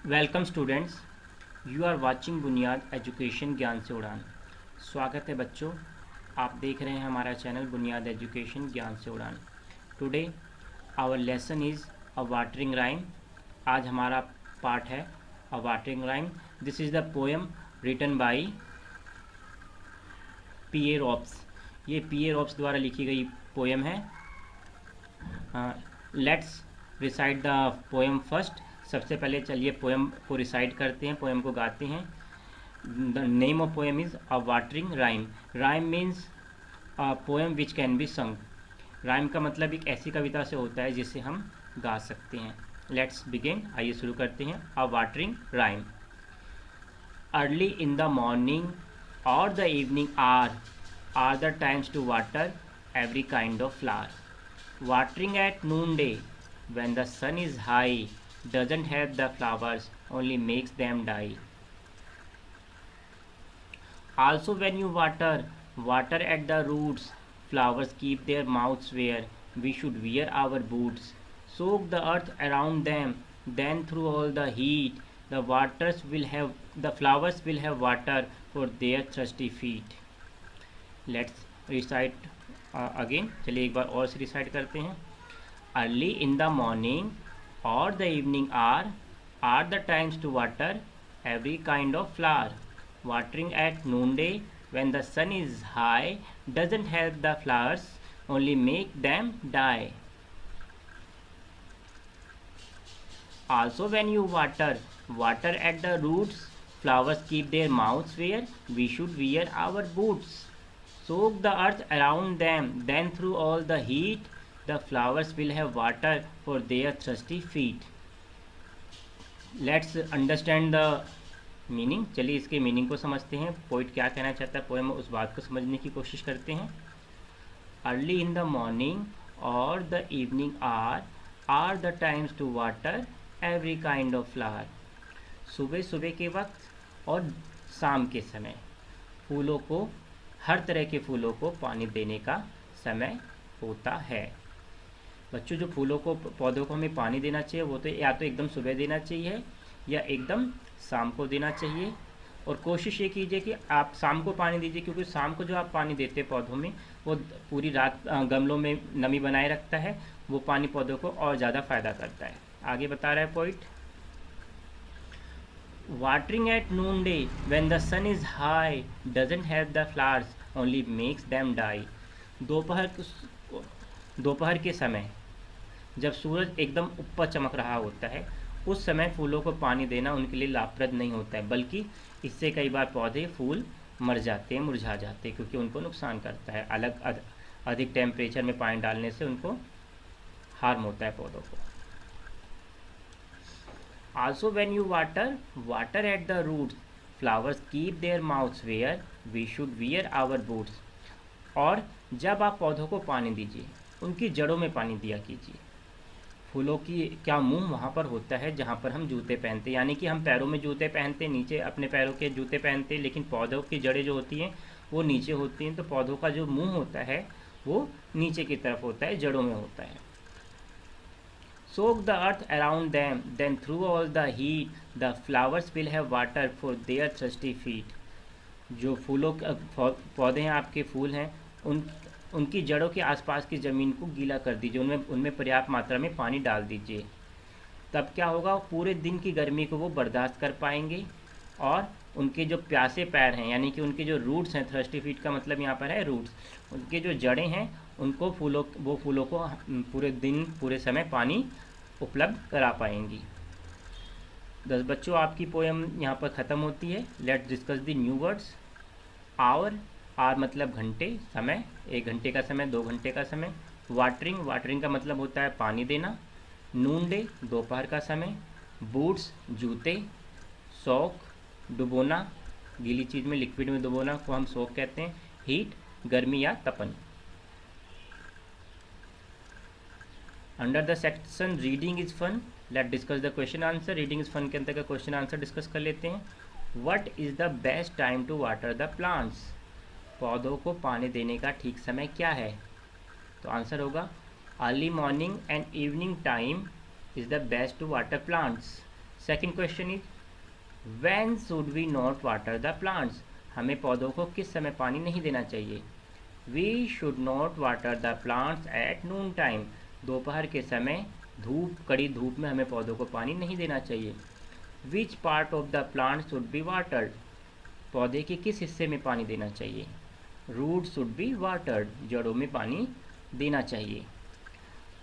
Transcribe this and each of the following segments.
Welcome students, you are watching Buniyaad education ज्ञान से उड़ान। स्वागत है बच्चों, आप देख रहे हैं हमारा चैनल बुनियाद एजुकेशन ज्ञान से उड़ान। Today our lesson is a watering rhyme. आज हमारा पाठ है a watering rhyme. This is the poem written by P A Robbs. ये पी ए रॉब्स द्वारा लिखी गई पोएम है। Let's recite the poem first. सबसे पहले चलिए पोएम को रिसाइट करते हैं, पोएम को गाते हैं। The name of poem is a watering rhyme. Rhyme means a poem which can be संग। राइम का मतलब एक ऐसी कविता से होता है जिसे हम गा सकते हैं। लेट्स बिगिन, आइए शुरू करते हैं। A watering rhyme. Early in the morning और the evening are the times to water every kind of flower. Watering at noonday when the sun is high doesn't help the flowers, only makes them die. Also, when you water at the roots, flowers keep their mouths where we should wear our boots. Soak the earth around them, then through all the heat, the flowers will have water for their thirsty feet. Let's recite again. चलिए एक बार और से recite करते हैं। Early in the morning और the evening are the times to water every kind of flower. Watering at noonday when the sun is high doesn't help the flowers, only make them die. Also, when you water at the roots, flowers keep their mouths where we should wear our boots. Soak the earth around them, then through all the heat, the flowers will have water for their thirsty feet. Let's understand the meaning. चलिए इसके meaning को समझते हैं। Poet क्या कहना चाहता है poem में, उस बात को समझने की कोशिश करते हैं। अर्ली इन द मॉर्निंग और the evening are the times to water every kind of flower. सुबह सुबह के वक्त और शाम के समय फूलों को, हर तरह के फूलों को पानी देने का समय होता है। बच्चों, जो फूलों को, पौधों को हमें पानी देना चाहिए वो तो या तो एकदम सुबह देना चाहिए या एकदम शाम को देना चाहिए। और कोशिश ये कीजिए कि आप शाम को पानी दीजिए, क्योंकि शाम को जो आप पानी देते हैं पौधों में वो पूरी रात गमलों में नमी बनाए रखता है। वो पानी पौधों को और ज़्यादा फ़ायदा करता है। आगे बता रहा है poet, watering at noonday when the sun is high doesn't help the flowers, only makes them die. दोपहर के समय जब सूरज एकदम ऊपर चमक रहा होता है, उस समय फूलों को पानी देना उनके लिए लाभप्रद नहीं होता है, बल्कि इससे कई बार पौधे, फूल मर जाते हैं, मुरझा जाते हैं, क्योंकि उनको नुकसान करता है। अधिक टेम्परेचर में पानी डालने से उनको हार्म होता है पौधों को। Also when you water at the roots, flowers keep their mouths where we should wear our boots. और जब आप पौधों को पानी दीजिए, उनकी जड़ों में पानी दिया कीजिए। फूलों की क्या मुंह वहाँ पर होता है जहाँ पर हम जूते पहनते हैं, यानी कि हम पैरों में जूते पहनते हैं, नीचे अपने पैरों के जूते पहनते हैं, लेकिन पौधों की जड़ें जो होती हैं वो नीचे होती हैं। तो पौधों का जो मुंह होता है वो नीचे की तरफ होता है, जड़ों में होता है। Soak the earth around them, then through all the heat the flowers will have water for their thirsty feet. जो फूलों पौधे हैं, आपके फूल हैं, उनकी जड़ों के आसपास की ज़मीन को गीला कर दीजिए, उनमें पर्याप्त मात्रा में पानी डाल दीजिए। तब क्या होगा, पूरे दिन की गर्मी को वो बर्दाश्त कर पाएंगे। और उनके जो प्यासे पैर हैं, यानी कि उनके जो रूट्स हैं, थर्स्टी फीट का मतलब यहाँ पर है रूट्स, उनके जो जड़ें हैं उनको फूलों को पूरे दिन, पूरे समय पानी उपलब्ध करा पाएंगी। बच्चों, आपकी पोएम यहाँ पर ख़त्म होती है। Let's discuss the new words. Hour मतलब घंटे, समय, 1 घंटे का समय, 2 घंटे का समय। वाटरिंग का मतलब होता है पानी देना। नून डे, दोपहर का समय। बूट्स, जूते। सोक, डुबोना, गीली चीज़ में, लिक्विड में डुबोना को हम सोक कहते हैं। हीट, गर्मी या तपन। Under the section reading is fun, let discuss the question answer. Reading is fun के अंतर्गत क्वेश्चन आंसर डिस्कस कर लेते हैं। What is the best time to water the plants? पौधों को पानी देने का ठीक समय क्या है? तो आंसर होगा early morning and evening time is the best to water plants. Second question is when should we not water the plants, हमें पौधों को किस समय पानी नहीं देना चाहिए। We should not water the plants at noon time, दोपहर के समय कड़ी धूप में हमें पौधों को पानी नहीं देना चाहिए। Which part of the plant should be watered, पौधे के किस हिस्से में पानी देना चाहिए। रूट शुड बी वाटर्ड, जड़ों में पानी देना चाहिए।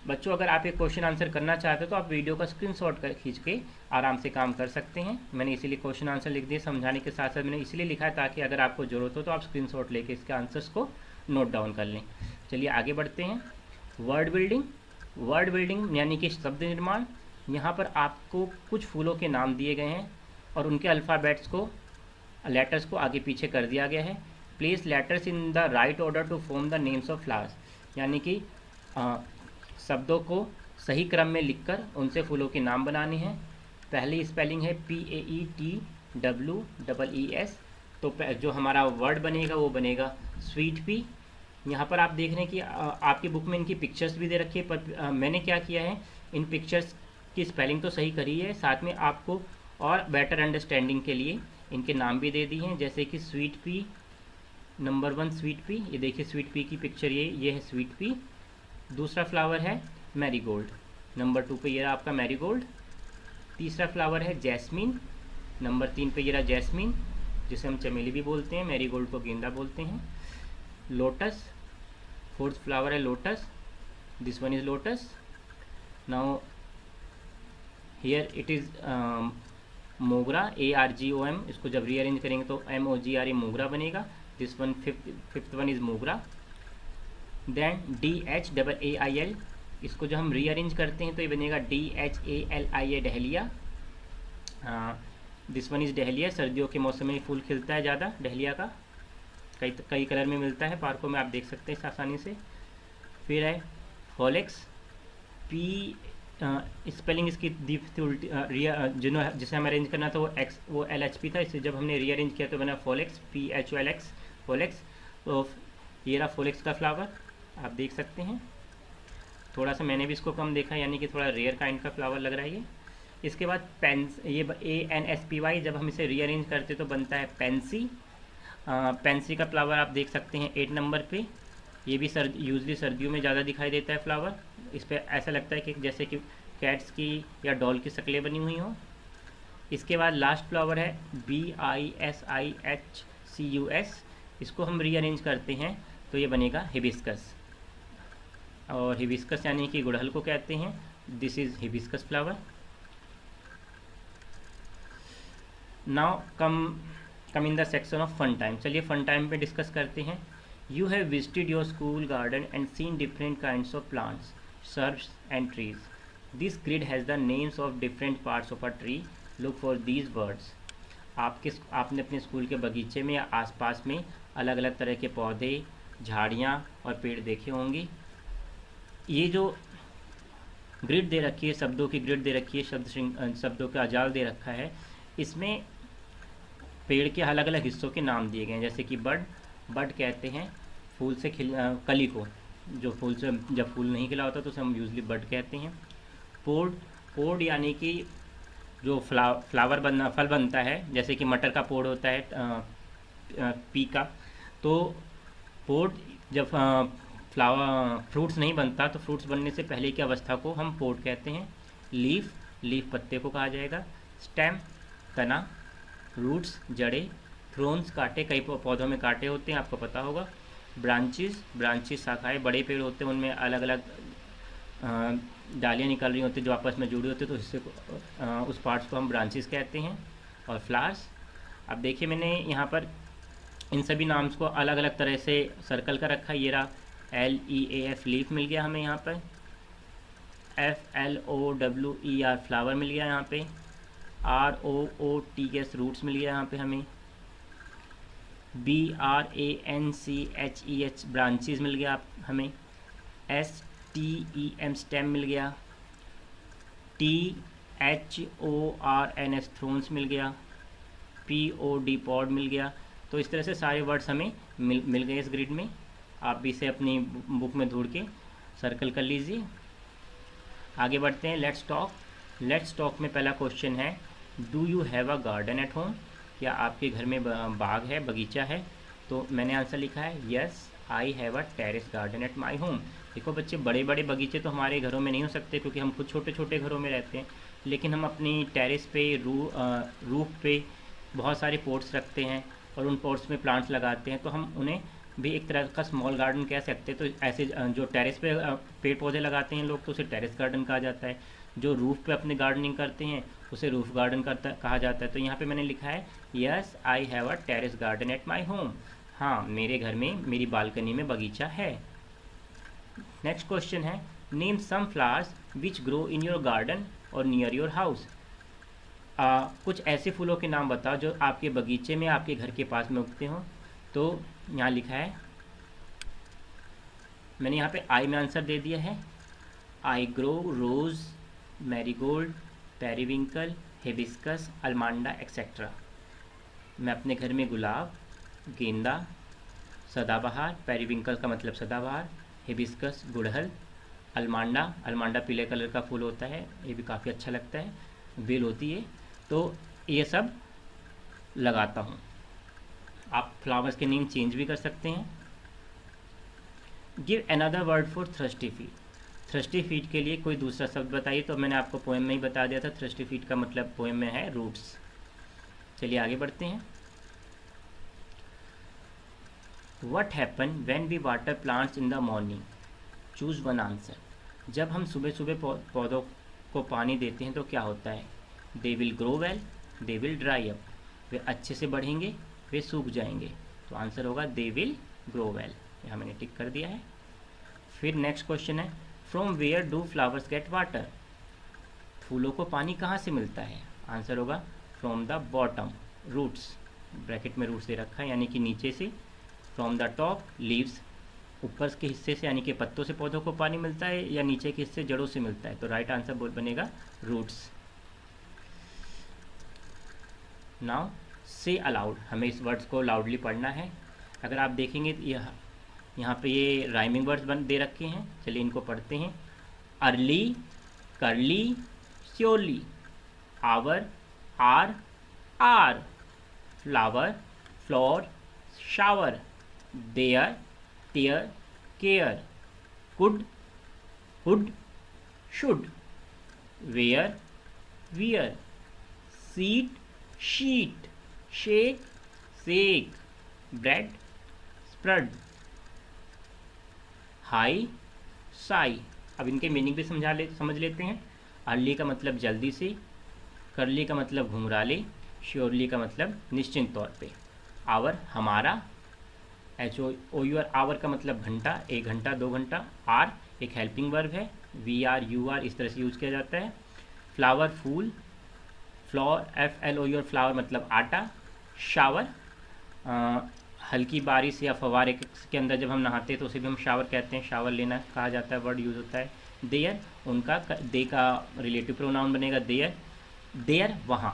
बच्चों अगर आप एक क्वेश्चन आंसर करना चाहते हो तो आप वीडियो का स्क्रीनशॉट खींच के आराम से काम कर सकते हैं। मैंने इसीलिए क्वेश्चन आंसर लिख दिए, समझाने के साथ साथ मैंने इसलिए लिखा है ताकि अगर आपको ज़रूरत हो तो आप स्क्रीनशॉट लेके इसके आंसर्स को नोट डाउन कर लें। चलिए आगे बढ़ते हैं। वर्ड बिल्डिंग, वर्ड बिल्डिंग यानी कि शब्द निर्माण। यहाँ पर आपको कुछ फूलों के नाम दिए गए हैं और उनके अल्फ़ाबेट्स को, लेटर्स को आगे पीछे कर दिया गया है। Place letters in the right order to form the names of flowers, यानी कि शब्दों को सही क्रम में लिखकर उनसे फूलों के नाम बनाने हैं। पहली स्पेलिंग है PAETWEES, तो जो हमारा वर्ड बनेगा वो बनेगा स्वीट पी। यहाँ पर आप देख रहे हैं कि आपकी बुक में इनकी पिक्चर्स भी दे रखी है, पर मैंने क्या किया है, इन पिक्चर्स की स्पेलिंग तो सही करी है, साथ में आपको और बेटर अंडरस्टैंडिंग के लिए इनके नाम भी दे दिए हैं। जैसे कि sweet pea, number 1 sweet pea, ये देखिए स्वीट पी की पिक्चर ये है स्वीट पी। दूसरा फ्लावर है मैरीगोल्ड, नंबर 2 पे ये रहा आपका मैरीगोल्ड। तीसरा फ्लावर है जैस्मीन, नंबर 3 पे ये रहा जैस्मीन, जिसे हम चमेली भी बोलते हैं, मैरीगोल्ड को गेंदा बोलते हैं। लोटस, फोर्थ फ्लावर है lotus, this one is lotus. Now here it is मोगरा, ARGOM, इसको जब रीअरेंज करेंगे तो MOGRA मोगरा बनेगा। This one fifth one is मोगरा। देन DHAAIL, इसको जब हम रीअरेंज करते हैं तो ये बनेगा DHALIA dahlia. This one is dahlia, सर्दियों के मौसम में फूल खिलता है ज़्यादा डहलिया का, कई कलर में मिलता है, पार्कों में आप देख सकते हैं इस आसानी से। फिर है फॉलेक्स, P स्पेलिंग इसकी उल्टी, जिसे हम अरेंज करना था वो LHP था, इसे जब हमने रीअरेंज किया तो बना फॉलेक्स, PHOLX फॉलेक्स। तो ये रहा फॉलेक्स का फ्लावर, आप देख सकते हैं। थोड़ा सा मैंने भी इसको कम देखा, यानी कि थोड़ा रेयर काइंड का फ्लावर लग रहा है ये। इसके बाद ये ANSPY, जब हम इसे रीअरेंज करते तो बनता है पेंसी। पेंसी का फ्लावर आप देख सकते हैं 8 नंबर पे। ये भी यूजली सर्दियों में ज़्यादा दिखाई देता है फ्लावर। इस पर ऐसा लगता है कि जैसे कि कैट्स की या डॉल की शक्लें बनी हुई हों। इसके बाद लास्ट फ्लावर है BISIHCUS, इसको हम रीअरेंज करते हैं तो ये बनेगा हिबिस्कस, और हिबिस्कस यानी कि गुड़हल को कहते हैं। This is hibiscus flower. Now come in the section of fun time, चलिए फन टाइम पे डिस्कस करते हैं। You have visited your school garden and seen different kinds of plants, shrubs and trees. This grid has the names of different parts of a tree. Look for these words. आपने अपने school के बगीचे में या आसपास में अलग अलग तरह के पौधे, झाड़ियाँ और पेड़ देखे होंगे। ये जो ग्रिड दे रखी है, शब्दों की ग्रिड दे रखी है, शब्दों का जाल दे रखा है, इसमें पेड़ के अलग अलग हिस्सों के नाम दिए गए हैं। जैसे कि बड कहते हैं फूल से कली को, जो फूल से जब फूल नहीं खिला होता तो उसे हम यूजली बड कहते हैं। पोड यानी कि जो फल बनता है, जैसे कि मटर का पोड होता है पी का, तो पोड जब फ्रूट्स नहीं बनता तो फ्रूट्स बनने से पहले की अवस्था को हम पोड कहते हैं। लीफ पत्ते को कहा जाएगा। स्टेम तना, रूट्स जड़ें, थ्रोन्स कांटे, कई पौधों में कांटे होते हैं, आपको पता होगा। ब्रांचेस शाखाएं, बड़े पेड़ होते हैं उनमें अलग अलग डालियाँ निकल रही होती हैं जो आपस में जुड़ी होती है, तो हिस्से को उस पार्ट्स को हम ब्रांचेस कहते हैं। और फ्लावर्स, अब देखिए मैंने यहाँ पर इन सभी नाम्स को अलग अलग तरह से सर्कल कर रखा है। ये रहा LEAF लीफ मिल गया हमें यहाँ पर, FLOWER फ्लावर मिल गया यहाँ पे, ROOTS रूट्स मिल गया यहाँ पे हमें, BRANCHEH ब्रांचेस मिल गया हमें, STEM स्टेम मिल गया, THORNS थ्रोन्स मिल गया, POD पॉड मिल गया। तो इस तरह से सारे वर्ड्स हमें मिल गए इस ग्रिड में। आप भी इसे अपनी बुक में ढूंढ के सर्कल कर लीजिए। आगे बढ़ते हैं। लेट्स टॉक में पहला क्वेश्चन है, do you have a garden at home? क्या आपके घर में बाग है, बगीचा है? तो मैंने आंसर लिखा है yes I have a terrace garden at my home. देखो बच्चे, बड़े बड़े बगीचे तो हमारे घरों में नहीं हो सकते क्योंकि हम खुद छोटे छोटे घरों में रहते हैं, लेकिन हम अपनी टेरेस पे रूफ पे बहुत सारे पोट्स रखते हैं और उन पोट्स में प्लांट्स लगाते हैं, तो हम उन्हें भी एक तरह का स्मॉल गार्डन कह सकते हैं। तो ऐसे जो टेरेस पे पेड़ पौधे लगाते हैं लोग, तो उसे टेरेस गार्डन कहा जाता है। जो रूफ़ पे अपने गार्डनिंग करते हैं उसे रूफ़ गार्डन कहा जाता है। तो यहाँ पे मैंने लिखा है yes I have a terrace garden at my home. हाँ, मेरे घर में मेरी बालकनी में बगीचा है। नेक्स्ट क्वेश्चन है name some flowers which grow in your garden or near your house. कुछ ऐसे फूलों के नाम बताओ जो आपके बगीचे में, आपके घर के पास में उगते हों। तो यहाँ लिखा है, मैंने यहाँ पे आई में आंसर दे दिया है। I grow rose, marigold, periwinkle, hibiscus, allamanda etcetera. मैं अपने घर में गुलाब, गेंदा, सदाबहार, पेरीविंकल का मतलब सदाबहार, हिबिस्कस गुड़हल, अलमांडा पीले कलर का फूल होता है, ये भी काफ़ी अच्छा लगता है, बेल होती है, तो ये सब लगाता हूँ। आप फ्लावर्स के नेम चेंज भी कर सकते हैं। Give another word for thirsty feet. Thirsty feet के लिए कोई दूसरा शब्द बताइए। तो मैंने आपको पोएम में ही बता दिया था, थ्रस्टी फीट का मतलब पोएम में है रूट्स। चलिए आगे बढ़ते हैं। What happen when we water plants in the morning? Choose one answer. जब हम सुबह सुबह पौधों को पानी देते हैं तो क्या होता है? They will grow well, they will dry up. वे अच्छे से बढ़ेंगे, वे सूख जाएंगे। तो आंसर होगा they will grow well। यहाँ मैंने टिक कर दिया है। फिर नेक्स्ट क्वेश्चन है From where do flowers get water? फूलों को पानी कहाँ से मिलता है? आंसर होगा From the bottom, roots। Bracket में रूट्स दे रखा है, यानी कि नीचे से। फ्रॉम द टॉप, लीव्स, ऊपर के हिस्से से यानी कि पत्तों से पौधों को पानी मिलता है, या नीचे के हिस्से जड़ों से मिलता है। तो राइट आंसर बनेगा रूट्स। नाउ से अलाउड, हमें इस वर्ड्स को लाउडली पढ़ना है। अगर आप देखेंगे तो यहाँ पे ये राइमिंग वर्ड्स दे रखे हैं। चलिए इनको पढ़ते हैं। Early, curly, surely, hour, our, flower, floor, shower, there, tear, care, could, hood, should, where, wear, seat, sheet, shake, sake, bread, spread, high, sigh. अब इनके मीनिंग भी समझ लेते हैं। अर्ली का मतलब जल्दी से, करली का मतलब घुंघराले, श्योरली का मतलब निश्चित तौर पे, आवर हमारा, HOUR आवर का मतलब घंटा, 1 घंटा 2 घंटा, आर एक हेल्पिंग वर्ब है, VR UR इस तरह से यूज किया जाता है। फ्लावर फूल, फ्लोर FLOUR फ्लावर मतलब आटा, शावर हल्की बारिश या फवारे के अंदर जब हम नहाते हैं तो उसे भी हम शावर कहते हैं, शावर लेना कहा जाता है, वर्ड यूज होता है। देयर, उनका दे का रिलेटिव प्रोनाउन बनेगा देयर, देयर वहाँ।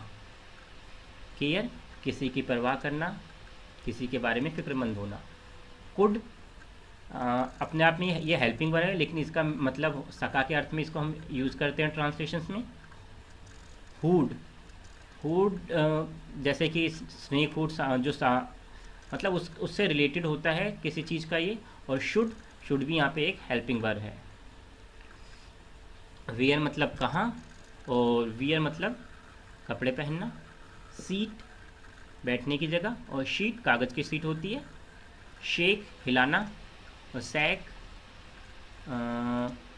केयर, किसी की परवाह करना, किसी के बारे में फिक्रमंद होना। कुड अपने आप में ये हेल्पिंग वर्ब है, लेकिन इसका मतलब सका के अर्थ में इसको हम यूज़ करते हैं ट्रांसलेशंस में। हुड, हुड जैसे कि स्नेक हुड जो मतलब उससे रिलेटेड होता है किसी चीज़ का ये। और शुड भी यहाँ पे एक हेल्पिंग वर्ब है। वेयर मतलब कहाँ, और वियर मतलब कपड़े पहनना। सीट बैठने की जगह, और शीट कागज़ की सीट होती है। शेक हिलाना, और सैक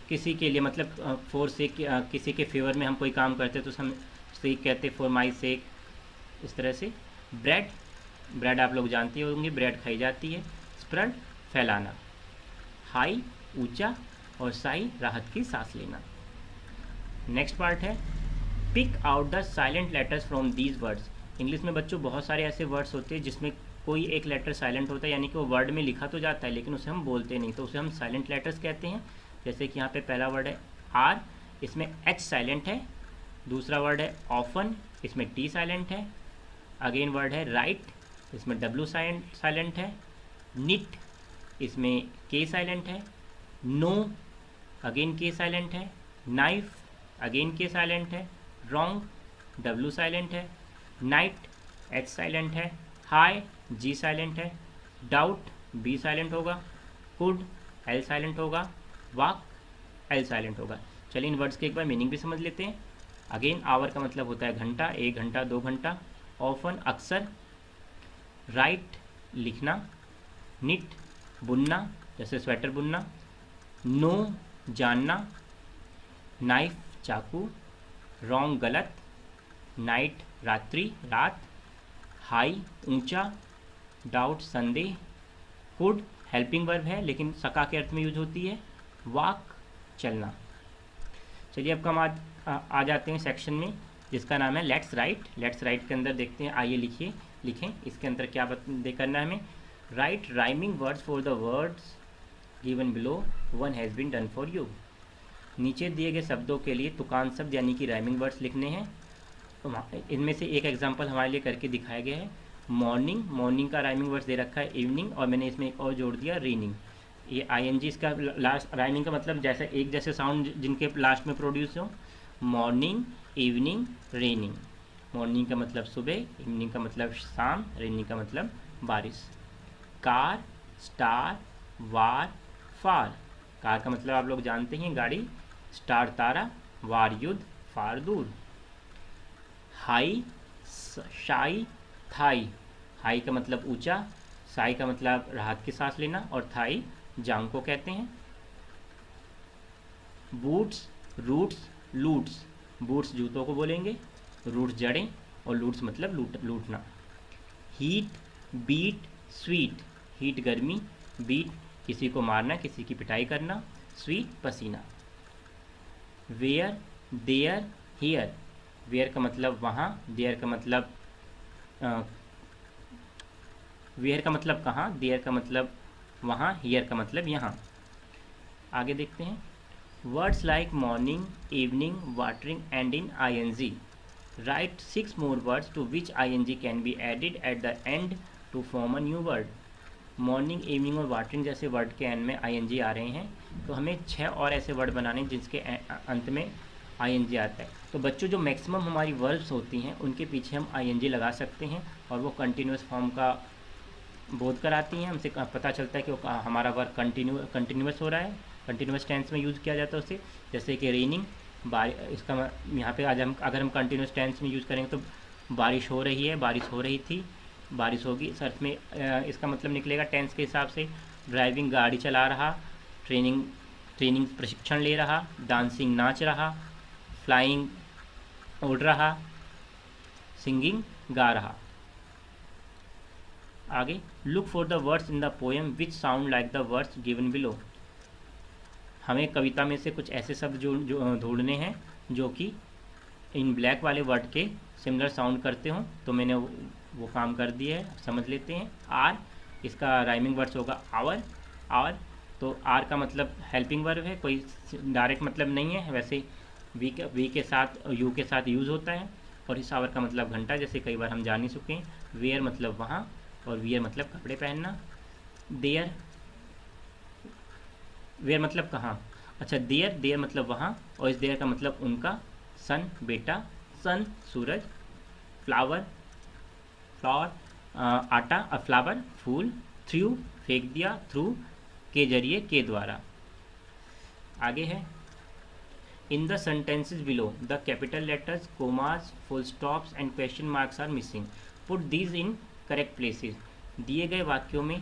किसी के लिए मतलब फॉर सेक, किसी के फेवर में हम कोई काम करते हैं तो हम सेक कहते हैं, फॉर माई सेक, इस तरह से। ब्रेड आप लोग जानते होंगे, ब्रेड खाई जाती है। स्प्रेड फैलाना। हाई ऊंचा, और साई राहत की सांस लेना। नेक्स्ट पार्ट है pick out the silent letters from these words. English में बच्चों बहुत सारे ऐसे वर्ड्स होते हैं जिसमें कोई एक लेटर साइलेंट होता है, यानी कि वो वर्ड में लिखा तो जाता है लेकिन उसे हम बोलते नहीं, तो उसे हम साइलेंट लेटर्स कहते हैं। जैसे कि यहाँ पे पहला वर्ड है आर, इसमें H साइलेंट है। दूसरा वर्ड है ऑफन, इसमें T साइलेंट है। अगेन वर्ड है राइट, इसमें W साइलेंट है। निट, इसमें K साइलेंट है। नो, अगेन K साइलेंट है। नाइफ, अगेन K साइलेंट है। रॉन्ग, W साइलेंट है, नाइट H साइलेंट है, हाई G साइलेंट है, डाउट B साइलेंट होगा, कुड L साइलेंट होगा, वाक L साइलेंट होगा। चलिए इन वर्ड्स के एक बार मीनिंग भी समझ लेते हैं। अगेन आवर का मतलब होता है घंटा, 1 घंटा 2 घंटा, ऑफन अक्सर, राइट लिखना, निट बुनना जैसे स्वेटर बुनना, नो जानना, नाइफ चाकू, रॉन्ग गलत, नाइट रात्रि रात, हाई ऊंचा, डाउट संदेह, कुड हेल्पिंग वर्ब है लेकिन सका के अर्थ में यूज होती है, वाक चलना। चलिए अब हम आ जाते हैं सेक्शन में जिसका नाम है लेट्स राइट। लेट्स राइट के अंदर देखते हैं, आइए लिखें इसके अंदर क्या करना है हमें। Write rhyming words for the words given below, one has been done for you. नीचे दिए गए शब्दों के लिए तुकान शब्द यानी कि राइमिंग वर्ड्स लिखने हैं। तो इनमें से एक एग्जाम्पल हमारे लिए करके दिखाया गया है। मॉर्निंग, मॉर्निंग का राइमिंग वर्ड्स दे रखा है इवनिंग, और मैंने इसमें एक और जोड़ दिया रीनिंग। ये ING इसका लास्ट राइमिंग का मतलब जैसे एक जैसे साउंड जिनके लास्ट में प्रोड्यूस हो। Morning, evening, raining. मॉर्निंग का मतलब सुबह, इवनिंग का मतलब शाम, रेनिंग का मतलब बारिश। कार, स्टार, वार, फार। कार का मतलब आप लोग जानते हैं गाड़ी, स्टार तारा, वार युद्ध, फार दूर। हाई, शाई, थाई। हाई का मतलब ऊंचा, साई का मतलब राहत की सांस लेना, और थाई जांग को कहते हैं। Boots, roots, loots. बूट्स जूतों को बोलेंगे, रूट्स जड़ें, और लूट्स मतलब लूटना। Heat, beat, sweet. हीट गर्मी, बीट किसी को मारना, किसी की पिटाई करना, स्वीट पसीना। Where, there, here. वेयर का मतलब वहाँ, देयर का मतलब वेयर का मतलब कहाँ, देयर का मतलब वहाँ, हियर का मतलब यहाँ। आगे देखते हैं। Words like morning, evening, watering and in ING। Right 6 more words to which ING can be added at the end to form a new word। Morning, evening और वाटरिंग जैसे वर्ड के एंड में ING आ रहे हैं, तो हमें 6 और ऐसे वर्ड बनाने जिसके अंत में ING आता है। तो बच्चों जो मैक्सिमम हमारी वर्ब्स होती हैं उनके पीछे हम ING लगा सकते हैं, और वो कंटिन्यूस फॉर्म का बोध कराती हैं। हमसे पता चलता है कि हमारा वर्क कंटिन्यूस हो रहा है, कंटिन्यूस टेंस में यूज़ किया जाता है उसे। जैसे कि रेनिंग, इसका यहाँ पे आज हम अगर हम कंटिन्यूस टेंस में यूज़ करेंगे तो बारिश हो रही है, बारिश हो रही थी, बारिश होगी इस अर्थ में इसका मतलब निकलेगा टेंस के हिसाब से। ड्राइविंग गाड़ी चला रहा, ट्रेनिंग प्रशिक्षण ले रहा, डांसिंग नाच रहा, फ्लाइंग उड़ रहा, सिंगिंग गा रहा। आगे, look for the words in the poem which sound like the words given below. हमें कविता में से कुछ ऐसे शब्द जो ढूंढने हैं जो कि इन ब्लैक वाले वर्ड के सिमिलर साउंड करते हों। तो मैंने वो काम कर दिया है, समझ लेते हैं। आर, इसका राइमिंग वर्ड्स होगा आवर। आवर, तो आर का मतलब हेल्पिंग वर्ब है, कोई डायरेक्ट मतलब नहीं है, वैसे वी के साथ यू के साथ यूज़ होता है। और इस आवर का मतलब घंटा, जैसे कई बार हम जान ही चुके हैं। वेयर मतलब वहाँ, और वियर मतलब कपड़े पहनना। देयर, वेयर मतलब कहाँ, अच्छा देयर मतलब वहाँ, और इस देयर का मतलब उनका। सन बेटा, सन सूरज। फ्लावर, आटा, फ्लावर फूल। थ्रू फेंक दिया, थ्रू के जरिए, के द्वारा। आगे है, in the sentences below the capital letters, commas, full stops and question marks are missing, put these in correct places. दिए गए वाक्यों में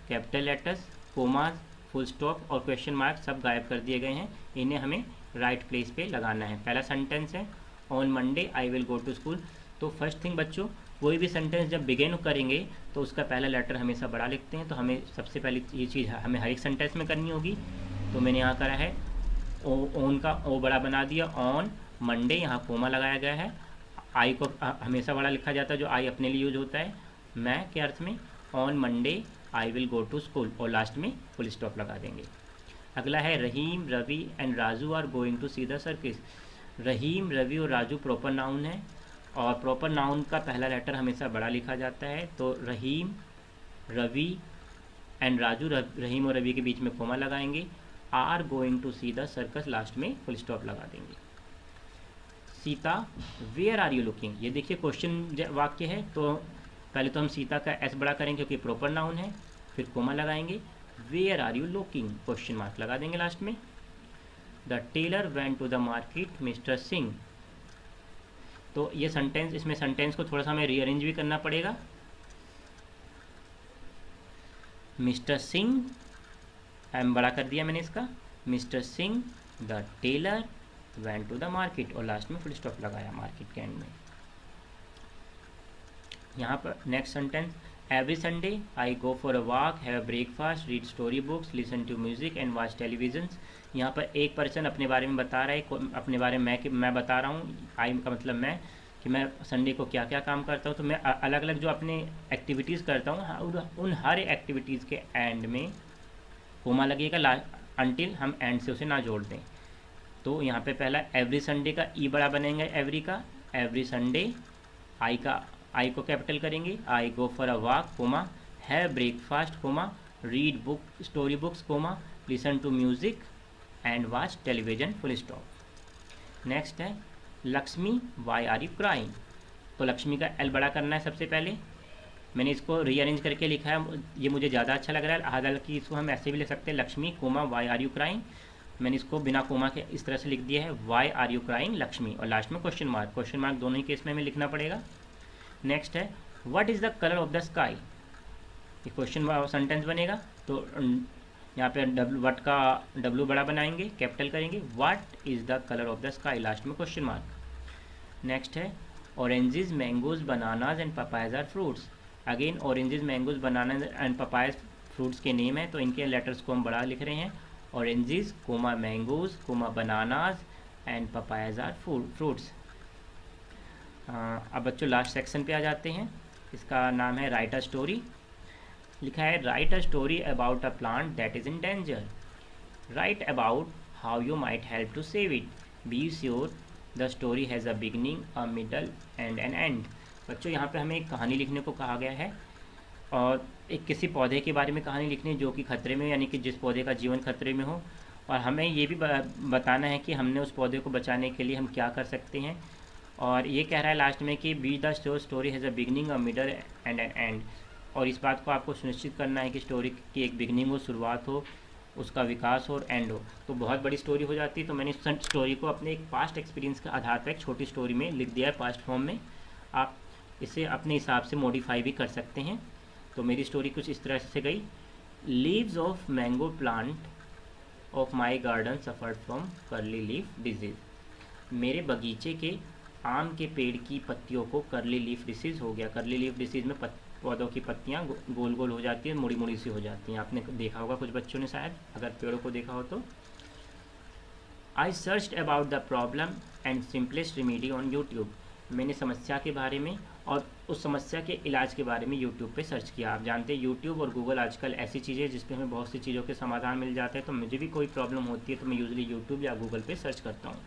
capital letters, commas, full stop और क्वेश्चन मार्क सब गायब कर दिए गए हैं, इन्हें हमें राइट प्लेस पे लगाना है। पहला सेंटेंस है on Monday I will go to school. तो फर्स्ट थिंग बच्चों, कोई भी सेंटेंस जब बिगिन करेंगे तो उसका पहला लेटर हमेशा बड़ा लिखते हैं। तो हमें सबसे पहले ये चीज़ हमें हर एक सेंटेंस में करनी होगी। तो मैंने यहाँ करा है ओन का ओ बड़ा बना दिया, ऑन मंडे, यहाँ कोमा लगाया गया है। आई को हमेशा बड़ा लिखा जाता है जो आई अपने लिए यूज होता है, मैं के अर्थ में। On Monday I will go to school, और लास्ट में फुल स्टॉप लगा देंगे। अगला है Rahim, Ravi and Raju are going to see the circus. Rahim, Ravi और राजू प्रॉपर नाउन है, और प्रॉपर नाउन का पहला लेटर हमेशा बड़ा लिखा जाता है। तो रहीम, रवि एंड राजू, रहीम और रवि के बीच में कोमा लगाएंगे। Are going to see the circus, last में फुल स्टॉप लगा देंगे। Sita where are you looking. ये देखिए क्वेश्चन वाक्य है, तो पहले तो हम सीता का एस बड़ा करेंगे क्योंकि प्रॉपर नाउन है, फिर कोमा लगाएंगे, where are you looking question mark लगा देंगे लास्ट में। The tailor went to the market mister Singh. तो ये सेंटेंस, इसमें सेंटेंस को थोड़ा सा हमें रीअरेंज भी करना पड़ेगा। मिस्टर सिंह, एम बड़ा कर दिया मैंने इसका, mister Singh the tailor went to the market, और लास्ट में फुल स्टॉप लगाया मार्केट के एंड में। यहाँ पर next sentence, every Sunday I go for a walk, have breakfast, read story books, listen to music and watch television. यहाँ पर एक पर्सन अपने बारे में बता रहा है, अपने बारे में मैं बता रहा हूँ, आई का मतलब मैं, कि मैं संडे को क्या क्या काम करता हूँ। तो मैं अलग अलग जो अपने एक्टिविटीज़ करता हूँ, उन हर एक्टिविटीज़ के एंड में कोमा लगेगा, अंटिल हम एंड से उसे ना जोड़ दें। तो यहाँ पे पहला एवरी संडे का ई बड़ा बनेगा, एवरी का, एवरी संडे, आई को कैपिटल करेंगे, I go for a walk comma, have breakfast comma, read book story books comma, listen to music and watch television full stop. Next है Lakshmi why are you crying. तो लक्ष्मी का L बड़ा करना है सबसे पहले, मैंने इसको रीअरेंज करके लिखा है, ये मुझे ज़्यादा अच्छा लग रहा है, हालांकि इसको हम ऐसे भी ले सकते हैं, Lakshmi comma why are you crying. मैंने इसको बिना कोमा के इस तरह से लिख दिया है, why are you crying Lakshmi, और लास्ट में क्वेश्चन मार्क दोनों ही केस में हमें लिखना पड़ेगा। नेक्स्ट है what is the colour of the sky. ये क्वेश्चन सेंटेंस बनेगा, तो यहाँ पे वट का डब्ल्यू बड़ा बनाएंगे, कैपिटल करेंगे, what is the colour of the sky, last में क्वेश्चन मार्क। नेक्स्ट है oranges mangoes bananas and papayas are fruits. Again oranges mangoes bananas and papayas fruits के नेम है, तो इनके लेटर्स को हम बड़ा लिख रहे हैं, oranges comma mangoes comma bananas and papayas are fruits. अब बच्चों लास्ट सेक्शन पे आ जाते हैं, इसका नाम है राइट अ स्टोरी। लिखा है write a story about a plant that is in danger, write about how you might help to save it, be sure the story has a beginning a middle and an end. बच्चों यहाँ पे हमें एक कहानी लिखने को कहा गया है, और एक किसी पौधे के बारे में कहानी लिखनी है जो कि खतरे में, यानी कि जिस पौधे का जीवन खतरे में हो, और हमें ये भी बताना है कि हमने उस पौधे को बचाने के लिए हम क्या कर सकते हैं। और ये कह रहा है लास्ट में कि be the story has a beginning a middle and an end, और इस बात को आपको सुनिश्चित करना है कि स्टोरी की एक बिगनिंग हो, शुरुआत हो, उसका विकास हो और एंड हो। तो बहुत बड़ी स्टोरी हो जाती है, तो मैंने इस स्टोरी को अपने एक पास्ट एक्सपीरियंस के आधार पर एक छोटी स्टोरी में लिख दिया है, पास्ट फॉर्म में। आप इसे अपने हिसाब से मॉडिफाई भी कर सकते हैं। तो मेरी स्टोरी कुछ इस तरह से गई, leaves of mango plant of my garden suffered from curly leaf disease. मेरे बगीचे के आम के पेड़ की पत्तियों को कर्ली लीफ डिसीज़ हो गया। कर्ली लीफ डिसीज़ में पौधों की पत्तियाँ गोल गोल हो जाती हैं, मुड़ी मुड़ी सी हो जाती हैं, आपने देखा होगा कुछ बच्चों ने शायद, अगर पेड़ों को देखा हो तो। I searched about the problem and simplest remedy on YouTube. मैंने समस्या के बारे में और उस समस्या के इलाज के बारे में यूट्यूब पे सर्च किया। आप जानते हैं यूट्यूब और गूगल आजकल ऐसी चीज़ें हैं जिस पे हमें बहुत सी चीज़ों के समाधान मिल जाते हैं। तो मुझे भी कोई प्रॉब्लम होती है तो मैं यूजली यूट्यूब या गूगल पे सर्च करता हूँ।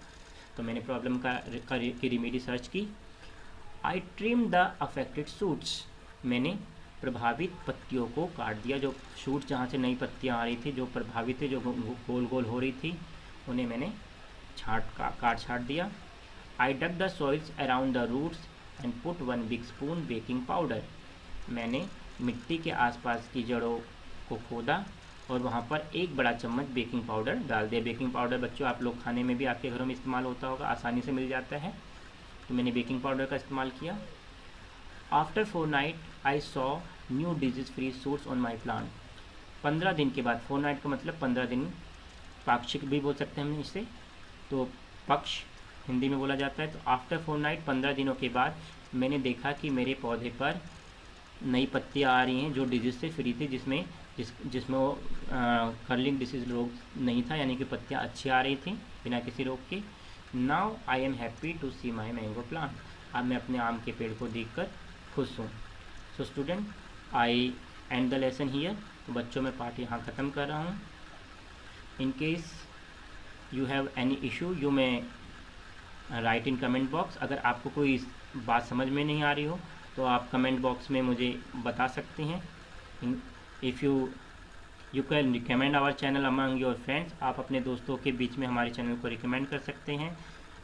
तो मैंने प्रॉब्लम की रेमेडी सर्च की। आई ट्रिम द अफेक्टेड शूट्स। मैंने प्रभावित पत्तियों को काट दिया, जो शूट जहाँ से नई पत्तियाँ आ रही थी, जो प्रभावित थी, जो गोल गोल हो रही थी, उन्हें मैंने काट छाट दिया। I dug the soils around the roots and put 1 big spoon baking powder. मैंने मिट्टी के आसपास की जड़ों को खोदा और वहाँ पर 1 बड़ा चम्मच बेकिंग पाउडर डाल दिया। बेकिंग पाउडर बच्चों आप लोग खाने में भी आपके घरों में इस्तेमाल होता होगा, आसानी से मिल जाता है, तो मैंने बेकिंग पाउडर का इस्तेमाल किया। After 4 night I saw new disease free suits on my plant. 15 दिन के बाद, 4 नाइट का मतलब 15 दिन, पाक्षिक भी बोल सकते हैं हम इसे, तो पक्ष हिंदी में बोला जाता है। तो आफ्टर 4 नाइट 15 दिनों के बाद मैंने देखा कि मेरे पौधे पर नई पत्तियाँ आ रही हैं जो डिजीज़ से फ्री थी, जिसमें वो कर्लिंग डिसीज़ रोग नहीं था, यानी कि पत्तियाँ अच्छी आ रही थी बिना किसी रोग के। Now I am happy to see my mango plant. अब मैं अपने आम के पेड़ को देखकर खुश हूँ। So student, I and the lesson here. तो बच्चों मैं पाठ यहाँ ख़त्म कर रहा हूँ। In case you have any issue you may right in comment box. अगर आपको कोई बात समझ में नहीं आ रही हो तो आप कमेंट बॉक्स में मुझे बता सकते हैं। If you can recommend our channel among your friends. आप अपने दोस्तों के बीच में हमारे चैनल को रिकमेंड कर सकते हैं।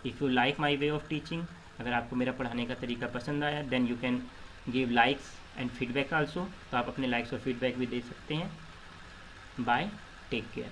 If you like my way of teaching, अगर आपको मेरा पढ़ाने का तरीका पसंद आया, then you can give likes and feedback also, तो आप अपने लाइक्स और फीडबैक भी दे सकते हैं। Bye, take care.